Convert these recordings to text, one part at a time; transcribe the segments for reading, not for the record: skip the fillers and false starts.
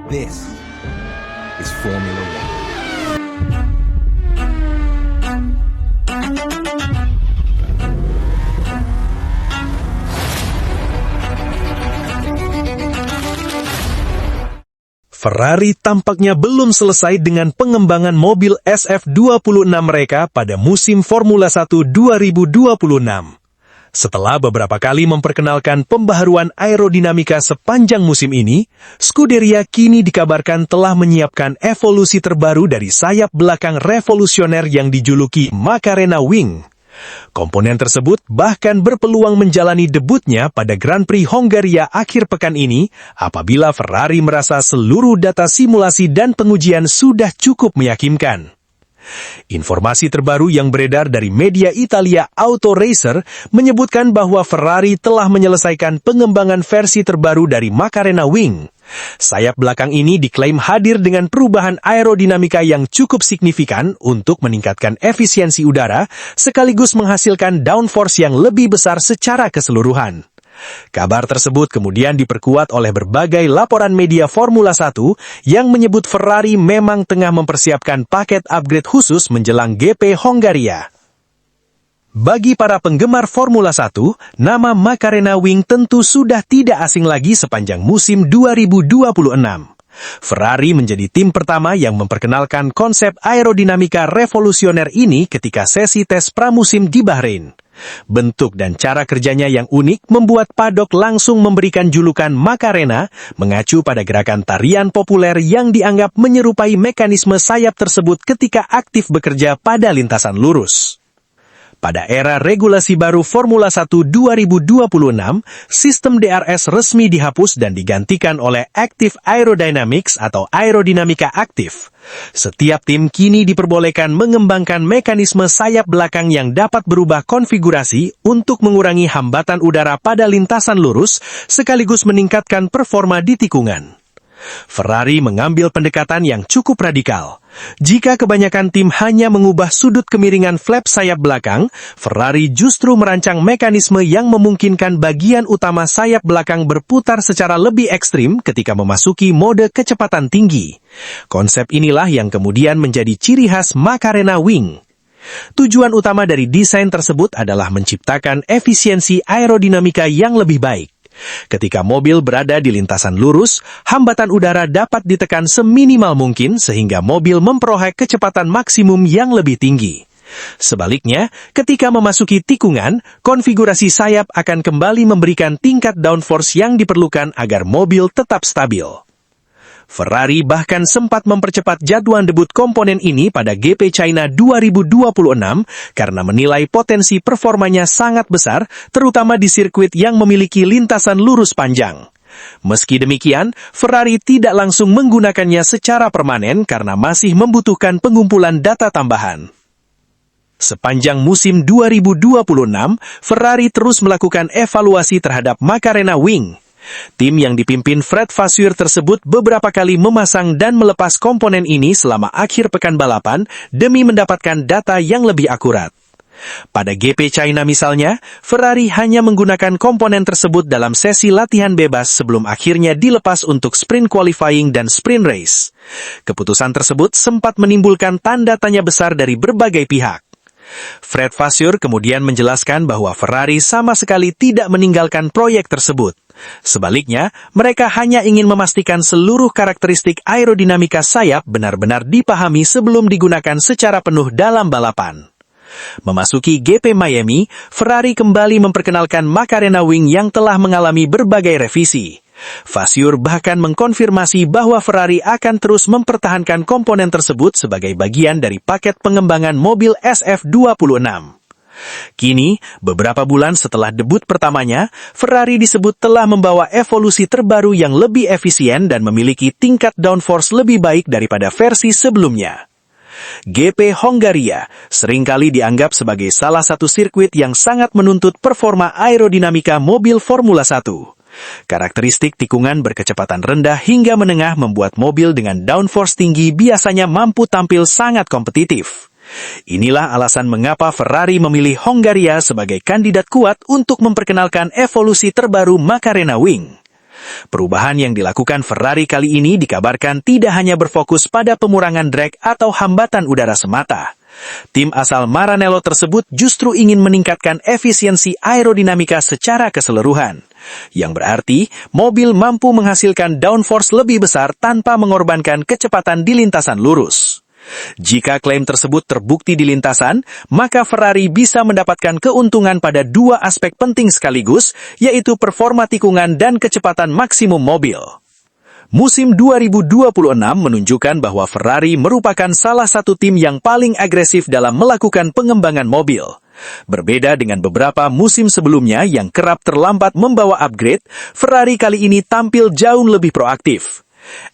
This is Formula One. Ferrari tampaknya belum selesai dengan pengembangan mobil SF26 mereka pada musim Formula 1 2026. Setelah beberapa kali memperkenalkan pembaharuan aerodinamika sepanjang musim ini, Scuderia kini dikabarkan telah menyiapkan evolusi terbaru dari sayap belakang revolusioner yang dijuluki Macarena Wing. Komponen tersebut bahkan berpeluang menjalani debutnya pada Grand Prix Hongaria akhir pekan ini apabila Ferrari merasa seluruh data simulasi dan pengujian sudah cukup meyakinkan. Informasi terbaru yang beredar dari media Italia Auto Racer menyebutkan bahwa Ferrari telah menyelesaikan pengembangan versi terbaru dari Macarena Wing. Sayap belakang ini diklaim hadir dengan perubahan aerodinamika yang cukup signifikan untuk meningkatkan efisiensi udara, sekaligus menghasilkan downforce yang lebih besar secara keseluruhan. Kabar tersebut kemudian diperkuat oleh berbagai laporan media Formula 1 yang menyebut Ferrari memang tengah mempersiapkan paket upgrade khusus menjelang GP Hongaria. Bagi para penggemar Formula 1, nama Macarena Wing tentu sudah tidak asing lagi sepanjang musim 2026. Ferrari menjadi tim pertama yang memperkenalkan konsep aerodinamika revolusioner ini ketika sesi tes pramusim di Bahrain. Bentuk dan cara kerjanya yang unik membuat paddock langsung memberikan julukan Macarena, mengacu pada gerakan tarian populer yang dianggap menyerupai mekanisme sayap tersebut ketika aktif bekerja pada lintasan lurus. Pada era regulasi baru Formula 1 2026, sistem DRS resmi dihapus dan digantikan oleh Active Aerodynamics atau aerodinamika aktif. Setiap tim kini diperbolehkan mengembangkan mekanisme sayap belakang yang dapat berubah konfigurasi untuk mengurangi hambatan udara pada lintasan lurus, sekaligus meningkatkan performa di tikungan. Ferrari mengambil pendekatan yang cukup radikal. Jika kebanyakan tim hanya mengubah sudut kemiringan flap sayap belakang, Ferrari justru merancang mekanisme yang memungkinkan bagian utama sayap belakang berputar secara lebih ekstrim ketika memasuki mode kecepatan tinggi. Konsep inilah yang kemudian menjadi ciri khas Macarena Wing. Tujuan utama dari desain tersebut adalah menciptakan efisiensi aerodinamika yang lebih baik. Ketika mobil berada di lintasan lurus, hambatan udara dapat ditekan seminimal mungkin sehingga mobil memperoleh kecepatan maksimum yang lebih tinggi. Sebaliknya, ketika memasuki tikungan, konfigurasi sayap akan kembali memberikan tingkat downforce yang diperlukan agar mobil tetap stabil. Ferrari bahkan sempat mempercepat jadwal debut komponen ini pada GP China 2026 karena menilai potensi performanya sangat besar, terutama di sirkuit yang memiliki lintasan lurus panjang. Meski demikian, Ferrari tidak langsung menggunakannya secara permanen karena masih membutuhkan pengumpulan data tambahan. Sepanjang musim 2026, Ferrari terus melakukan evaluasi terhadap Macarena Wing. Tim yang dipimpin Fred Vasseur tersebut beberapa kali memasang dan melepas komponen ini selama akhir pekan balapan demi mendapatkan data yang lebih akurat. Pada GP China misalnya, Ferrari hanya menggunakan komponen tersebut dalam sesi latihan bebas sebelum akhirnya dilepas untuk sprint qualifying dan sprint race. Keputusan tersebut sempat menimbulkan tanda tanya besar dari berbagai pihak. Fred Vasseur kemudian menjelaskan bahwa Ferrari sama sekali tidak meninggalkan proyek tersebut. Sebaliknya, mereka hanya ingin memastikan seluruh karakteristik aerodinamika sayap benar-benar dipahami sebelum digunakan secara penuh dalam balapan. Memasuki GP Miami, Ferrari kembali memperkenalkan Macarena Wing yang telah mengalami berbagai revisi. Vasseur bahkan mengkonfirmasi bahwa Ferrari akan terus mempertahankan komponen tersebut sebagai bagian dari paket pengembangan mobil SF26. Kini, beberapa bulan setelah debut pertamanya, Ferrari disebut telah membawa evolusi terbaru yang lebih efisien dan memiliki tingkat downforce lebih baik daripada versi sebelumnya. GP Hongaria seringkali dianggap sebagai salah satu sirkuit yang sangat menuntut performa aerodinamika mobil Formula 1. Karakteristik tikungan berkecepatan rendah hingga menengah membuat mobil dengan downforce tinggi biasanya mampu tampil sangat kompetitif. Inilah alasan mengapa Ferrari memilih Hongaria sebagai kandidat kuat untuk memperkenalkan evolusi terbaru Macarena Wing. Perubahan yang dilakukan Ferrari kali ini dikabarkan tidak hanya berfokus pada pengurangan drag atau hambatan udara semata. Tim asal Maranello tersebut justru ingin meningkatkan efisiensi aerodinamika secara keseluruhan, yang berarti mobil mampu menghasilkan downforce lebih besar tanpa mengorbankan kecepatan di lintasan lurus. Jika klaim tersebut terbukti di lintasan, maka Ferrari bisa mendapatkan keuntungan pada dua aspek penting sekaligus, yaitu performa tikungan dan kecepatan maksimum mobil. Musim 2026 menunjukkan bahwa Ferrari merupakan salah satu tim yang paling agresif dalam melakukan pengembangan mobil. Berbeda dengan beberapa musim sebelumnya yang kerap terlambat membawa upgrade, Ferrari kali ini tampil jauh lebih proaktif.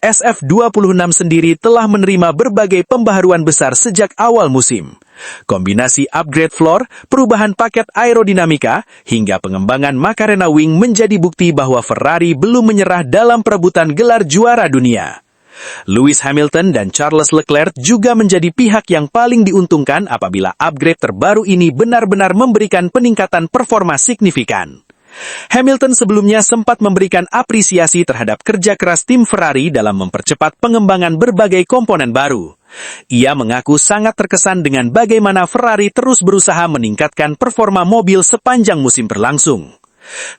SF26 sendiri telah menerima berbagai pembaharuan besar sejak awal musim. Kombinasi upgrade floor, perubahan paket aerodinamika, hingga pengembangan Macarena Wing menjadi bukti bahwa Ferrari belum menyerah dalam perebutan gelar juara dunia. Lewis Hamilton dan Charles Leclerc juga menjadi pihak yang paling diuntungkan apabila upgrade terbaru ini benar-benar memberikan peningkatan performa signifikan. Hamilton sebelumnya sempat memberikan apresiasi terhadap kerja keras tim Ferrari dalam mempercepat pengembangan berbagai komponen baru. Ia mengaku sangat terkesan dengan bagaimana Ferrari terus berusaha meningkatkan performa mobil sepanjang musim berlangsung.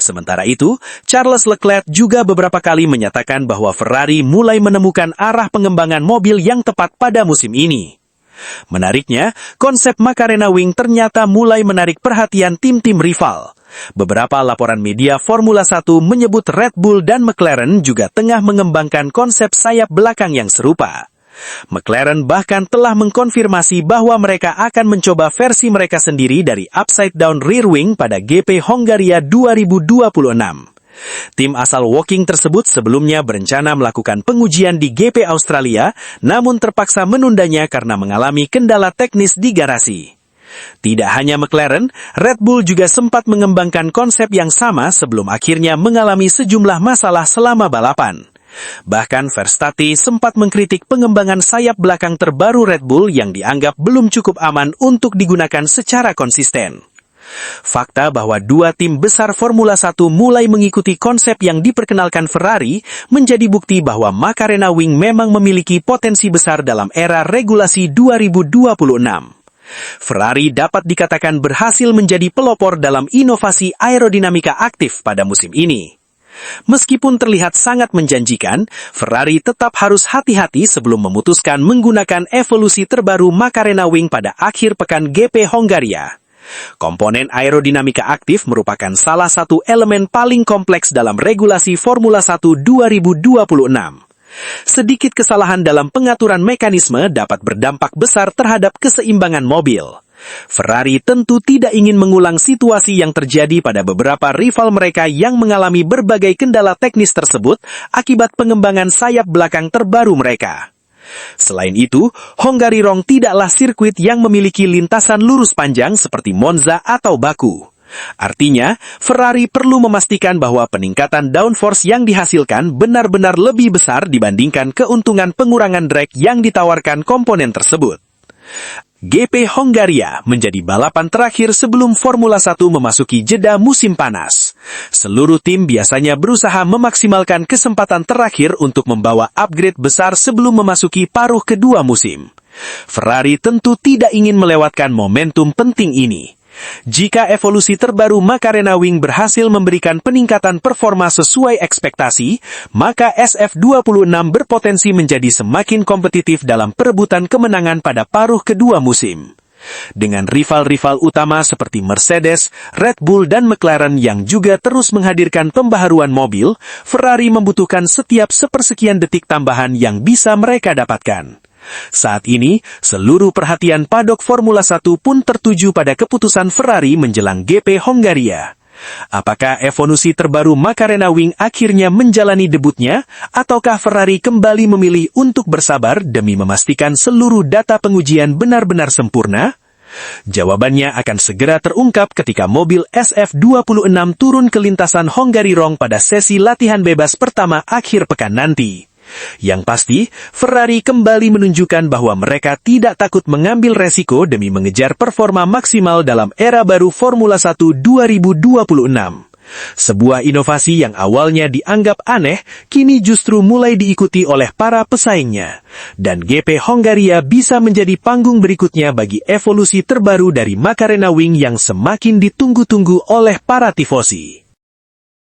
Sementara itu, Charles Leclerc juga beberapa kali menyatakan bahwa Ferrari mulai menemukan arah pengembangan mobil yang tepat pada musim ini. Menariknya, konsep Macarena Wing ternyata mulai menarik perhatian tim-tim rival. Beberapa laporan media Formula 1 menyebut Red Bull dan McLaren juga tengah mengembangkan konsep sayap belakang yang serupa. McLaren bahkan telah mengkonfirmasi bahwa mereka akan mencoba versi mereka sendiri dari upside-down rear wing pada GP Hongaria 2026. Tim asal Woking tersebut sebelumnya berencana melakukan pengujian di GP Australia, namun terpaksa menundanya karena mengalami kendala teknis di garasi. Tidak hanya McLaren, Red Bull juga sempat mengembangkan konsep yang sama sebelum akhirnya mengalami sejumlah masalah selama balapan. Bahkan Verstappen sempat mengkritik pengembangan sayap belakang terbaru Red Bull yang dianggap belum cukup aman untuk digunakan secara konsisten. Fakta bahwa dua tim besar Formula 1 mulai mengikuti konsep yang diperkenalkan Ferrari menjadi bukti bahwa Macarena Wing memang memiliki potensi besar dalam era regulasi 2026. Ferrari dapat dikatakan berhasil menjadi pelopor dalam inovasi aerodinamika aktif pada musim ini. Meskipun terlihat sangat menjanjikan, Ferrari tetap harus hati-hati sebelum memutuskan menggunakan evolusi terbaru Macarena Wing pada akhir pekan GP Hongaria. Komponen aerodinamika aktif merupakan salah satu elemen paling kompleks dalam regulasi Formula 1 2026. Sedikit kesalahan dalam pengaturan mekanisme dapat berdampak besar terhadap keseimbangan mobil. Ferrari tentu tidak ingin mengulang situasi yang terjadi pada beberapa rival mereka yang mengalami berbagai kendala teknis tersebut akibat pengembangan sayap belakang terbaru mereka. Selain itu, Hungaroring tidaklah sirkuit yang memiliki lintasan lurus panjang seperti Monza atau Baku. Artinya, Ferrari perlu memastikan bahwa peningkatan downforce yang dihasilkan benar-benar lebih besar dibandingkan keuntungan pengurangan drag yang ditawarkan komponen tersebut. GP Hongaria menjadi balapan terakhir sebelum Formula 1 memasuki jeda musim panas. Seluruh tim biasanya berusaha memaksimalkan kesempatan terakhir untuk membawa upgrade besar sebelum memasuki paruh kedua musim. Ferrari tentu tidak ingin melewatkan momentum penting ini. Jika evolusi terbaru Macarena Wing berhasil memberikan peningkatan performa sesuai ekspektasi, maka SF26 berpotensi menjadi semakin kompetitif dalam perebutan kemenangan pada paruh kedua musim. Dengan rival-rival utama seperti Mercedes, Red Bull dan McLaren yang juga terus menghadirkan pembaharuan mobil, Ferrari membutuhkan setiap sepersekian detik tambahan yang bisa mereka dapatkan. Saat ini, seluruh perhatian padok Formula 1 pun tertuju pada keputusan Ferrari menjelang GP Hongaria. Apakah evolusi terbaru Macarena Wing akhirnya menjalani debutnya, ataukah Ferrari kembali memilih untuk bersabar demi memastikan seluruh data pengujian benar-benar sempurna? Jawabannya akan segera terungkap ketika mobil SF26 turun ke lintasan Hungaroring pada sesi latihan bebas pertama akhir pekan nanti. Yang pasti, Ferrari kembali menunjukkan bahwa mereka tidak takut mengambil resiko demi mengejar performa maksimal dalam era baru Formula 1 2026. Sebuah inovasi yang awalnya dianggap aneh, kini justru mulai diikuti oleh para pesaingnya. Dan GP Hongaria bisa menjadi panggung berikutnya bagi evolusi terbaru dari Macarena Wing yang semakin ditunggu-tunggu oleh para tifosi.